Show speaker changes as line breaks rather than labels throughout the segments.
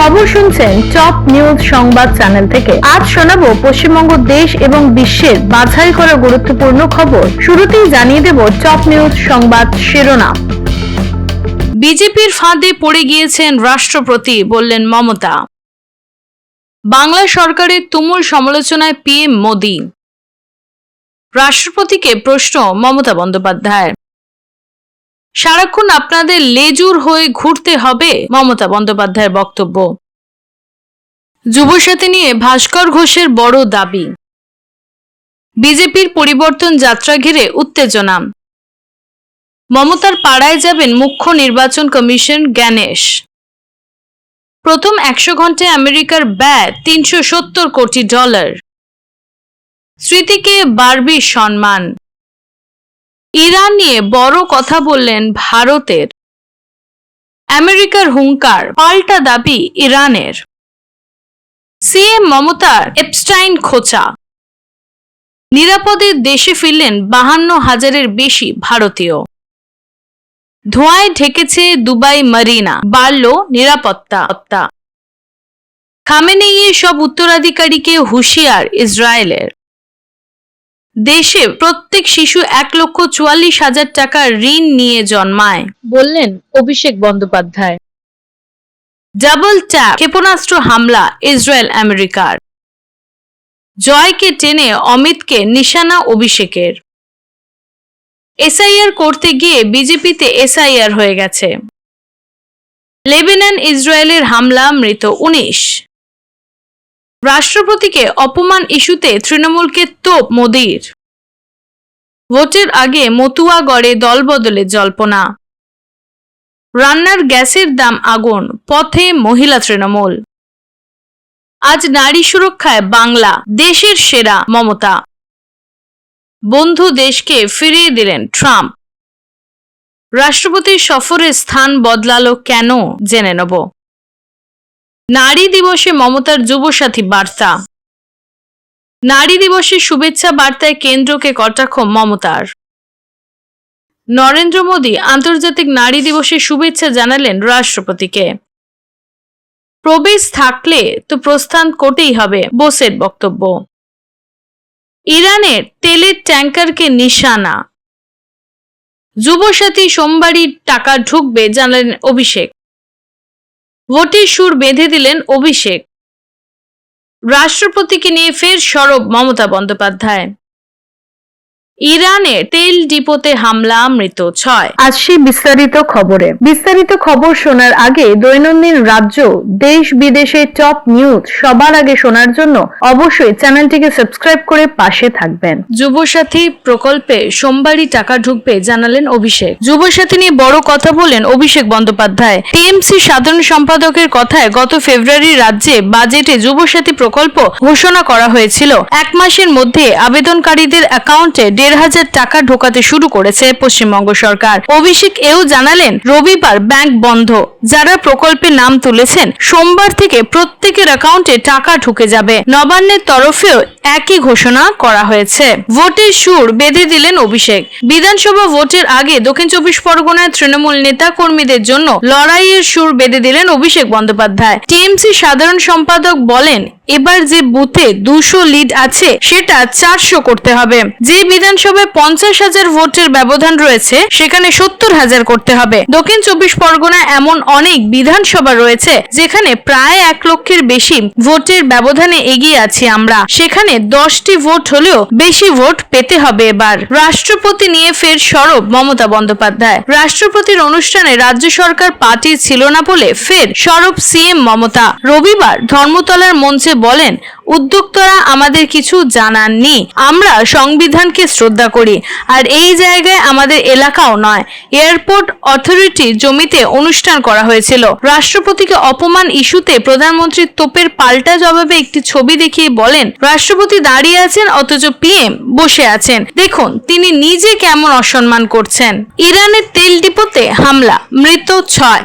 খবর শুনছেন top news সংবাদ চ্যানেল থেকে। আজ শোনাবো পশ্চিমবঙ্গ দেশ এবং বিশ্বের বাছাই করা গুরুত্বপূর্ণ খবর। শুরুতেই জানিয়ে দেব টপ নিউজ সংবাদ শিরোনাম।
বিজেপির ফাঁদে পড়ে গিয়েছেন রাষ্ট্রপতি, বললেন মমতা। বাংলা সরকারের তুমুল সমালোচনায় পিএম মোদি। রাষ্ট্রপতিকে প্রশ্ন মমতা বন্দ্যোপাধ্যায়ের। সারাক্ষণ আপনাদের লেজুর হয়ে ঘুরতে হবে, মমতা বন্দ্যোপাধ্যায়ের বক্তব্য। যুবসাথী নিয়ে ভাস্কর ঘোষের বড় দাবি। বিজেপির পরিবর্তন যাত্রা ঘিরে উত্তেজনা। মমতার পাড়ায় যাবেন মুখ্য নির্বাচন কমিশন জ্ঞানেশ। প্রথম 100 ঘন্টায় আমেরিকার ব্যয় $370 কোটি। স্মৃতিকে বাড়বে সম্মান। ইরান নিয়ে বড় কথা বললেন ভারতের। আমেরিকার হুঙ্কার, পাল্টা দাবি ইরানের। সিএম মমতার এপস্টাইন খোঁচা। নিরাপদে দেশে ফিরলেন 52,000-এর বেশি ভারতীয়। ধোঁয়ায় ঢেকেছে দুবাই মারিনা, বাড়ল নিরাপত্তা। খামেনেইয়ের সব উত্তরাধিকারীকে হুঁশিয়ার ইসরায়েলের। দেশে প্রত্যেক শিশু 1,44,000 টাকা ঋণ নিয়ে জন্মায়, বললেন অভিষেক বন্দ্যোপাধ্যায়। ডাবল ট্যাপ ক্ষেপণাস্ত্র হামলা ইসরায়েল আমেরিকার। জয়কে টেনে অমিতকে নিশানা অভিষেকের। এসআইআর করতে গিয়ে বিজেপিতে এসআইআর হয়ে গেছে। লেবানন ইসরায়েলের হামলা, মৃত 19। রাষ্ট্রপতিকে অপমান ইস্যুতে তৃণমূলকে তোপ মোদির। ভোটের আগে মতুয়াগড়ে দলবদলে জল্পনা। রান্নার গ্যাসের দাম আগুন, পথে মহিলা তৃণমূল। আজ নারী সুরক্ষায় বাংলা দেশের সেরা, মমতা। বন্ধু দেশকে ফিরিয়ে দিলেন ট্রাম্প। রাষ্ট্রপতির সফরের স্থান বদলালো কেন, জেনে নেব। নারী দিবসে মমতার যুবসাথী বার্তা। নারী দিবসের শুভেচ্ছা বার্তায় কেন্দ্রকে কটাক্ষ মমতার। নরেন্দ্র মোদী আন্তর্জাতিক নারী দিবসের শুভেচ্ছা জানালেন রাষ্ট্রপতিকে। প্রবেশ থাকলে তো প্রস্থান করতেই হবে, বোসের বক্তব্য। ইরানের তেলের ট্যাঙ্কারকে নিশানা। যুবসাথী সোমবারই টাকা ঢুকবে, জানালেন অভিষেক। ভোটের সুর বেঁধে দিলেন অভিষেক। রাষ্ট্রপতিকে নিয়ে ফের সরব মমতা বন্দ্যোপাধ্যায়। ইরানের তেল ডিপোতে হামলা, মৃত 6।
আসছি বিস্তারিত খবরে। বিস্তারিত খবর শোনার আগে দৈনন্দিন রাজ্য, দেশ বিদেশের টপ নিউজ সবার আগে শোনার জন্য অবশ্যই চ্যানেলটিকে সাবস্ক্রাইব করে পাশে থাকবেন।
যুবসাথী প্রকল্পে সোমবারই টাকা ঢুকবে, জানালেন অভিষেক। যুবসাথী নিয়ে বড় কথা বলেন অভিষেক বন্দ্যোপাধ্যায়। টিএমসি সাধারণ সম্পাদকের কথায় গত ফেব্রুয়ারি রাজ্যে বাজেটে যুবসাথী প্রকল্প ঘোষণা করা হয়েছিল। 1 মাসের মধ্যে আবেদনকারীদের অ্যাকাউন্টে 1,500 টাকা ঢোকাতে শুরু করেছে পশ্চিমবঙ্গ সরকার। অভিষেক এও জানালেন, রবিবার ব্যাংক বন্ধ। যারা প্রকল্পে নাম তুলেছেন সোমবার থেকে প্রত্যেকের অ্যাকাউন্টে টাকা ঢুকে যাবে। নবান্নের তরফেও একই ঘোষণা করা হয়েছে। ভোটের সুর বেঁধে দিলেন অভিষেক। বিধানসভা ভোটের আগে দক্ষিণ 24 পরগনায় তৃণমূল নেতা কর্মীদের জন্য লড়াইয়ের সুর বেঁধে দিলেন অভিষেক বন্দ্যোপাধ্যায়। টিএমসি সাধারণ সম্পাদক বলেন, এবার যে বুথে 200 লিড আছে সেটা 400 করতে হবে। যে বিধানসভায় 50,000 ভোটের ব্যবধান রয়েছে সেখানে 70,000 করতে হবে। দক্ষিণ 24 পরগনায় এমন অনেক বিধানসভা রয়েছে যেখানে প্রায় 1 লক্ষের বেশি ভোটের ব্যবধানে এগিয়ে আছি আমরা। সেখানে 10টি ভোট হলেও বেশি ভোট পেতে হবে এবার। রাষ্ট্রপতি নিয়ে ফের সরব মমতা বন্দ্যোপাধ্যায়। রাষ্ট্রপতির অনুষ্ঠানে রাজ্য সরকার পার্টি ছিল না বলে ফের সরব সিএম মমতা। রবিবার ধর্মতলার মঞ্চে বলেন, উদ্যোক্তারা আমাদের কিছু জানাননি। আমরা সংবিধানকে শ্রদ্ধা করি, আর এই জায়গায় আমাদের এলাকাও নয়। এয়ারপোর্ট অথরিটির জমিতে অনুষ্ঠান করা হয়েছিল। রাষ্ট্রপতিকে অপমান ইস্যুতে প্রধানমন্ত্রীর তোপের পাল্টা জবাবে একটি ছবি দেখিয়ে বলেন, রাষ্ট্রপতি দাঁড়িয়ে আছেন অথচ পিএম বসে আছেন। দেখুন তিনি নিজে কেমন অসম্মান করছেন। ইরানের তেল ডিপোতে হামলা, মৃত 6।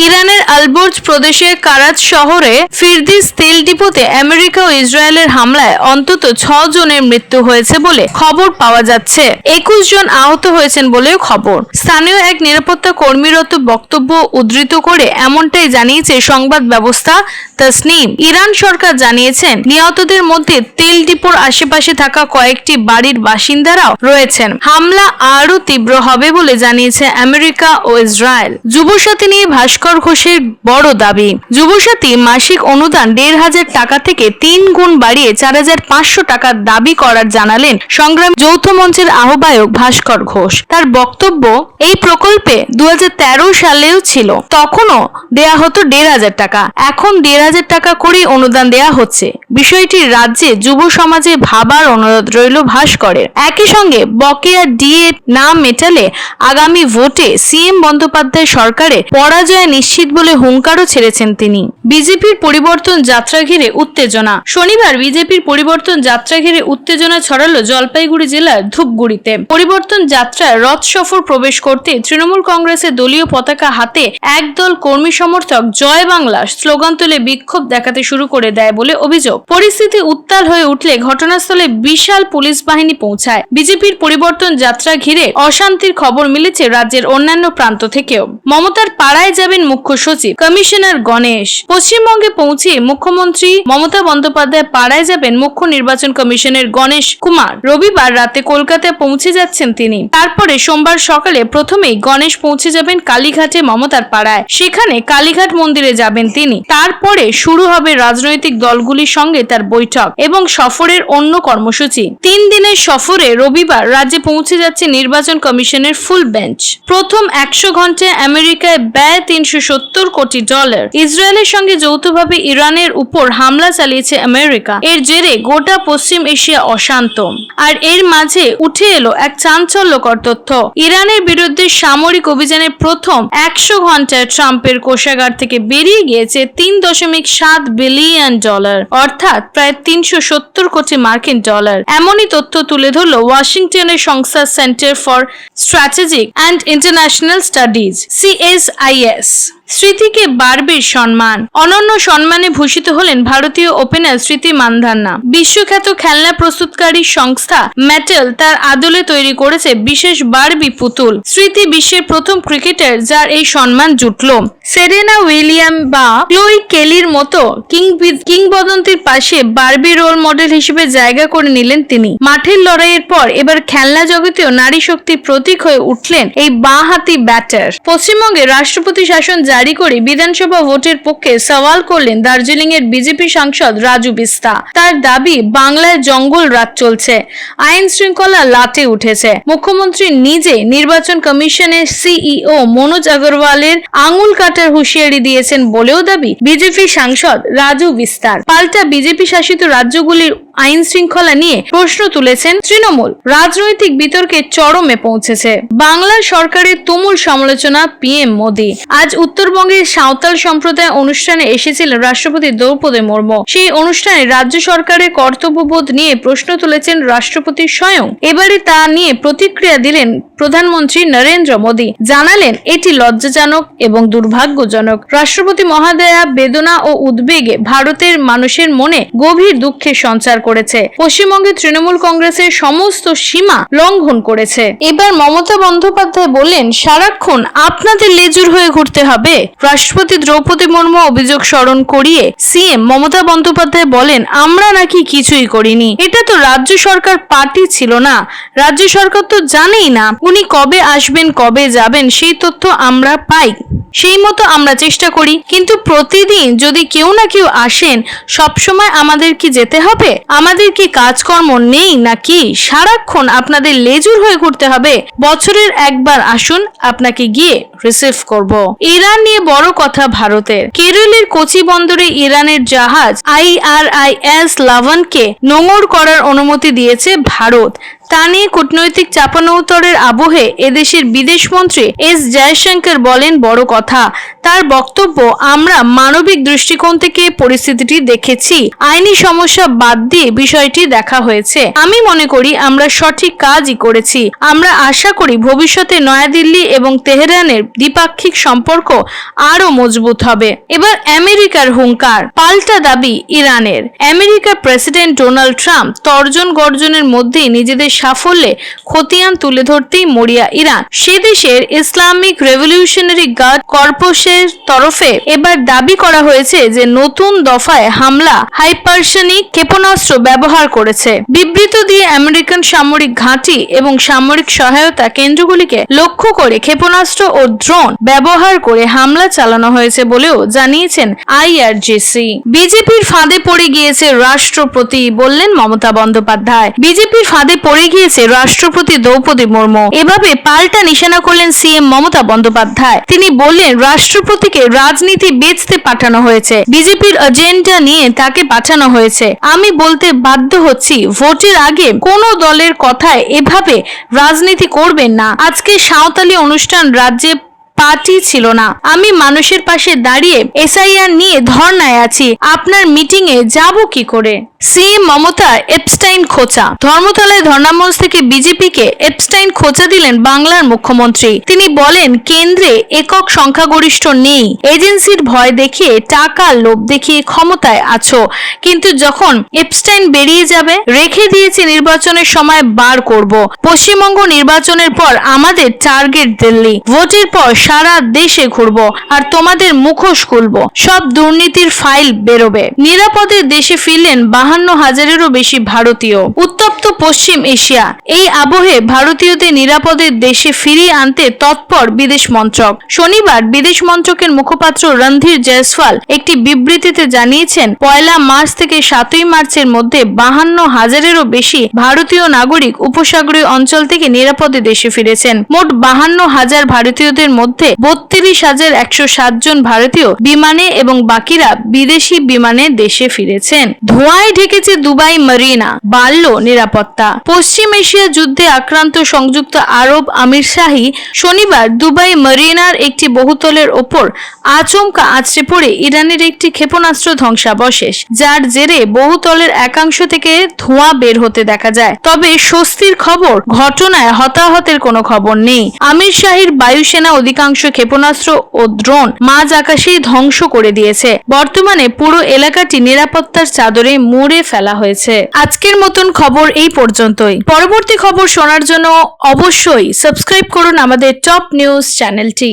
ইরানের আলবর্জ প্রদেশের কারাজ শহরে ফিরদিস তেল ডিপোতে আমেরিকা আমেরিকা ও ইসরায়েলের হামলায় অন্তত 6 জনের মৃত্যু হয়েছে বলে খবর পাওয়া যাচ্ছে। 21 জন আহত হয়েছেন বলেও খবর। স্থানীয় এক নিরাপত্তা কর্মীরত বক্তব্য উদ্ধৃত করে এমনটাই জানিয়েছে সংবাদ ব্যবস্থা তাসনিম। ইরান সরকার জানিয়েছেন নিহতদের মধ্যে তেল ডিপোর আশেপাশে থাকা কয়েকটি বাড়ির বাসিন্দারাও রয়েছেন। হামলা আরও তীব্র হবে বলে জানিয়েছে আমেরিকা ও ইসরায়েল। যুবসাথী নিয়ে ভাস্কর ঘোষের বড় দাবি। যুবসাথী মাসিক অনুদান 1,500 টাকা থেকে 3 গুণ বাড়িয়ে 4,500 টাকা দাবি করার জানালেন সংগ্রাম যৌথ মঞ্চের আহ্বায়ক ভাস্কর ঘোষ। তার বক্তব্য, এই প্রকল্পে 2013 সালেও ছিল, তখনও দেয়া হতো 1,500 টাকা, এখন 1,500 টাকা করেই অনুদান দেয়া হচ্ছে। বিষয়টি রাজ্যে যুব সমাজে ভাবার অনুরোধ রইল ভাস্করের। একই সঙ্গে বকেয়া ডিএ না মেটালে আগামী ভোটে সিএম বন্দ্যোপাধ্যায় সরকারে পরাজয় নিশ্চিত বলে হুঙ্কারও ছেড়েছেন তিনি। বিজেপির পরিবর্তন যাত্রা ঘিরে উত্তেজনা। শনিবার বিজেপির পরিবর্তন যাত্রা ঘিরে উত্তেজনা ছড়ালো জলপাইগুড়ি জেলার ধূপগুড়িতে। পরিবর্তন যাত্রায় রথ সফর প্রবেশ করতে তৃণমূল কংগ্রেসের দলীয় পতাকা হাতে একদল কর্মী সমর্থক জয় বাংলা স্লোগান তুলে বিক্ষোভ দেখাতে শুরু করে দেয় বলে অভিযোগ। পরিস্থিতি উত্তাল হয়ে উঠলে ঘটনাস্থলে বিশাল পুলিশ বাহিনী পৌঁছায়। বিজেপির পরিবর্তন যাত্রা ঘিরে অশান্তির খবর মিলেছে রাজ্যের অন্যান্য প্রান্ত থেকেও। মমতার পাড়ায় যাবেন মুখ্য সচিব কমিশনার গণেশ। পশ্চিমবঙ্গে পৌঁছে মুখ্যমন্ত্রী মমতা বন্দ্যোপাধ্যায় পাড়ায় যাবেন মুখ্য নির্বাচন কমিশনের গণেশ কুমার। রবিবার রাতে কলকাতায় পৌঁছে যাচ্ছেন তিনি। তারপরে সোমবার সকালে প্রথমেই গণেশ পৌঁছে যাবেন কালীঘাটে মমতার পাড়ায়। সেখানে কালীঘাট মন্দিরে যাবেন তিনি। তারপরে শুরু হবে রাজনৈতিক দলগুলির সঙ্গে তার বৈঠক এবং সফরের অন্য কর্মসূচি। 3 দিনের সফরে রবিবার রাজ্যে পৌঁছে যাচ্ছে নির্বাচন কমিশনের ফুল বেঞ্চ। প্রথম 100 ঘন্টায় আমেরিকায় ব্যয় $370 কোটি। ইসরায়েলের সঙ্গে যৌথভাবে ইরানের উপর হামলা চালিয়েছে আমেরিকা। এর জেরে গোটা পশ্চিম এশিয়া অশান্ত। আর এর মাঝে উঠে এলো এক চাঞ্চল্যকর তথ্য। ইরানের বিরুদ্ধে সামরিক অভিযানের প্রথম 100 ঘন্টায় ট্রাম্পের কোষাগার থেকে বেরিয়ে গিয়েছে $3.7 বিলিয়ন, অর্থাৎ প্রায় 370 কোটি মার্কিন ডলার। এমনই তথ্য তুলে ধরল ওয়াশিংটনের সংস্থা centre for strategic and international studies CSIS। স্মৃতিকে বারবির সম্মান। অনন্য সম্মানে ভূষিত হলেন ভারতীয় ওপেনার স্মৃতি মান্ধানা। বিশ্বখ্যাত খেলনা প্রস্তুতকারী সংস্থা ম্যাটেল তার আদলে তৈরি করেছে বিশেষ বারবি পুতুল। স্মৃতি বিশ্বের প্রথম ক্রিকেটার যার এই সম্মান জুটল। সেরেনা উইলিয়াম বা ক্লোই কেলির মতো কিংবদন্তির পাশে বারবি রোল মডেল হিসেবে জায়গা করে নিলেন তিনি। মাঠের লড়াইয়ের পর এবার খেলনা জগতেও নারী শক্তির প্রতীক হয়ে উঠলেন এই বাঁহাতি ব্যাটার। পশ্চিমবঙ্গে রাষ্ট্রপতি শাসন জারি করে বিধানসভা ভোটের পক্ষে সওয়াল করলেন দার্জিলিং এর বিজেপি সাংসদ রাজু বিস্তা। তার দাবি, বাংলায় জঙ্গল রাজ চলছে, আইন শৃঙ্খলা লাটে উঠেছে। মুখ্যমন্ত্রী নিজে নির্বাচন কমিশনের সিইও মনোজ আগরওয়ালের আঙুল কাটার হুঁশিয়ারি দিয়েছেন বলেও দাবি বিজেপি সাংসদ রাজু বিস্তার। পাল্টা বিজেপি শাসিত রাজ্যগুলির আইন শৃঙ্খলা নিয়ে প্রশ্ন তুলেছেন তৃণমূল। রাজনৈতিক বিতর্কে চরমে পৌঁছেছে। বাংলার সরকারের তুমুল সমালোচনা পিএম মোদী। আজ উত্তরবঙ্গের সাঁওতাল সম্প্রদায় অনুষ্ঠানে এসেছিলেন রাষ্ট্রপতি দ্রৌপদী মুর্মু। সেই অনুষ্ঠানে রাজ্য সরকারের কর্তব্যবোধ নিয়ে প্রশ্ন তুলেছেন রাষ্ট্রপতি স্বয়ং। এবারে তা নিয়ে প্রতিক্রিয়া দিলেন প্রধানমন্ত্রী নরেন্দ্র মোদী। জানালেন এটি লজ্জাজনক এবং দুর্ভাগ্যজনক। রাষ্ট্রপতি মহোদয়া বেদনা ও উদ্বেগে ভারতের মানুষের মনে গভীর দুঃখের সঞ্চার করেছে। পশ্চিমবঙ্গে তৃণমূল কংগ্রেসের সমস্ত সীমা লঙ্ঘন করেছে। এবার মমতা বন্দ্যোপাধ্যায় বললেন, সারাক্ষণ আপনাদের লেজুর হয়ে ঘুরতে হবে। রাষ্ট্রপতি দ্রৌপদী মুর্মু অভিযোগ স্মরণ করিয়ে সিএম মমতা বন্দ্যোপাধ্যায় বলেন, আমরা নাকি কিছুই করিনি। এটা তো রাজ্য সরকার পার্টি ছিল না, রাজ্য সরকার তো জানেই না উনি কবে আসবেন কবে যাবেন, সেই তথ্য আমরা পাই, সেই মতো আমরা চেষ্টা করি। কিন্তু প্রতিদিন যদি কেউ না কেউ আসেন, সবসময় আমাদের কি যেতে হবে? আমাদের কি কাজকর্ম নেই নাকি? সারাক্ষণ আপনাদের লেজুর হয়ে ঘুরতে হবে? বছরের একবার আসুন, আপনাকে গিয়ে রিসিভ করব। ইরান নিয়ে বড় কথা ভারতের। কেরলের কোচি বন্দরে ইরানের জাহাজ IRIS লাভানকে নোঙর করার অনুমতি দিয়েছে ভারত। তা নিয়ে কূটনৈতিক চাপানোউতরের আবহে এদেশের বিদেশমন্ত্রী এস জয়শঙ্কর বলেন বড় কথা। তার বক্তব্য, আমরা মানবিক দৃষ্টিকোণ থেকে পরিস্থিতিটি দেখেছি, আইনি সমস্যা বাদ দিয়ে বিষয়টি দেখা হয়েছে। আমি মনে করি আমরা সঠিক কাজই করেছি। আমরা আশা করি ভবিষ্যতে নয়াদিল্লি এবং তেহরানের দ্বিপাক্ষিক সম্পর্ক আরো মজবুত হবে। এবার আমেরিকার হুঙ্কার, পাল্টা দাবি ইরানের। আমেরিকার প্রেসিডেন্ট ডোনাল্ড ট্রাম্প তর্জন গর্জনের মধ্যেই নিজেদের সাফল্যে খতিয়ান তুলে ধরতেই মরিয়া ইরান। সে দেশের ইসলামিক রেভলিউশনারি গার্ড কর্পসের তরফে এবার দাবি করা হয়েছে যে নতুন দফায় হামলা হাইপারসনিক ক্ষেপণাস্ত্র ব্যবহার করেছে। বিবৃতি দিয়ে আমেরিকান সামরিক ঘাঁটি এবং সামরিক সহায়তা কেন্দ্রগুলিকে লক্ষ্য করে ক্ষেপণাস্ত্র ও ড্রোন ব্যবহার করে হামলা চালানো হয়েছে বলেও জানিয়েছেন আইআরজিসি। বিজেপির ফাঁদে পড়ে গিয়েছে রাষ্ট্রপতি, বললেন মমতা বন্দ্যোপাধ্যায়। বিজেপির ফাঁদে পড়ে গিয়েছে রাষ্ট্রপতি দ্রৌপদী মুর্মু। এভাবে পাল্টা নিশানা করলেন সিএম মমতা বন্দ্যোপাধ্যায়। তিনি বললেন, রাষ্ট্রপতিকে রাজনীতি বেচতে পাঠানো হয়েছে, বিজেপির এজেন্ডা নিয়ে তাকে পাঠানো হয়েছে। আমি বলতে বাধ্য হচ্ছি, ভোটের আগে কোন দলের কথায় এভাবে রাজনীতি করবেন না। আজকে সাঁওতালি অনুষ্ঠান রাজ্যে পার্টি ছিল না। আমি মানুষের পাশে দাঁড়িয়ে এসআইআর নিয়ে ধর্নায় আছি। আপনার মিটিং এ যাব কি করে? সিএম মমতার এপস্টাইন খোঁচা। ধর্মতলায় ধর্নামঞ্চ থেকে বিজেপিকে এপস্টাইন খোঁচা দিলেন বাংলার মুখ্যমন্ত্রী। তিনি বলেন, কেন্দ্রে একক সংখ্যাগরিষ্ঠ নেই, এজেন্সির ভয় দেখিয়ে, টাকা লোভ দেখিয়ে ক্ষমতায় আছো, কিন্তু যখন এপস্টাইন বেরিয়ে যাবে, রেখে দিয়েছে নির্বাচনের সময় বার করব। পশ্চিমবঙ্গ নির্বাচনের পর আমাদের টার্গেট দিল্লি, ভোটের পর সারা দেশে ঘুরবো আর তোমাদের মুখোশ খুলবো, সব দুর্নীতির ফাইল বেরোবে। নিরাপদে দেশে ফিরলেন 52,000-এরও বেশি ভারতীয়। উত্তপ্ত পশ্চিম এশিয়া, এই আবহে ভারতীয়দের নিরাপদে দেশে ফিরিয়ে আনতে তৎপর বিদেশ মন্ত্রক। শনিবার বিদেশ মন্ত্রকের মুখপাত্র রণধীর জয়সওয়াল একটি বিবৃতিতে জানিয়েছেন, 1 মার্চ থেকে 7 মার্চের মধ্যে 52,000-এরও বেশি ভারতীয় নাগরিক উপসাগরীয় অঞ্চল থেকে নিরাপদে দেশে ফিরেছেন। মোট 52,000 ভারতীয়দের মধ্যে 32,107 জন ভারতীয় বিমানে এবং বাকিরা বিদেশি বিমানে দেশে ফিরেছেন। ধোঁয়ায় ঢেকেছে দুবাই মারিনা, বাড়ল নিরাপত্তা। পশ্চিম এশিয়া যুদ্ধে আক্রান্ত সংযুক্ত আরব আমিরশাহী শনিবার দুবাই মারিনার একটি বহুতলের ওপর আচমকা আছড়ে পড়ে ইরানের একটি ক্ষেপণাস্ত্র ধ্বংসাবশেষ, যার জেরে বহুতলের একাংশ থেকে ধোঁয়া বের হতে দেখা যায়। তবে স্বস্তির খবর, ঘটনায় হতাহতের কোনো খবর নেই। আমিরশাহীর বায়ুসেনা অধিকাংশ ক্ষেপণাস্ত্র ও ড্রোন মাঝ আকাশেই ধ্বংস করে দিয়েছে। বর্তমানে পুরো এলাকাটি নিরাপত্তার চাদরে মুড়ে ফেলা হয়েছে। আজকের মতন খবর এই পর্যন্তই। পরবর্তী খবর শোনার জন্য অবশ্যই সাবস্ক্রাইব করুন আমাদের টপ নিউজ চ্যানেলটি।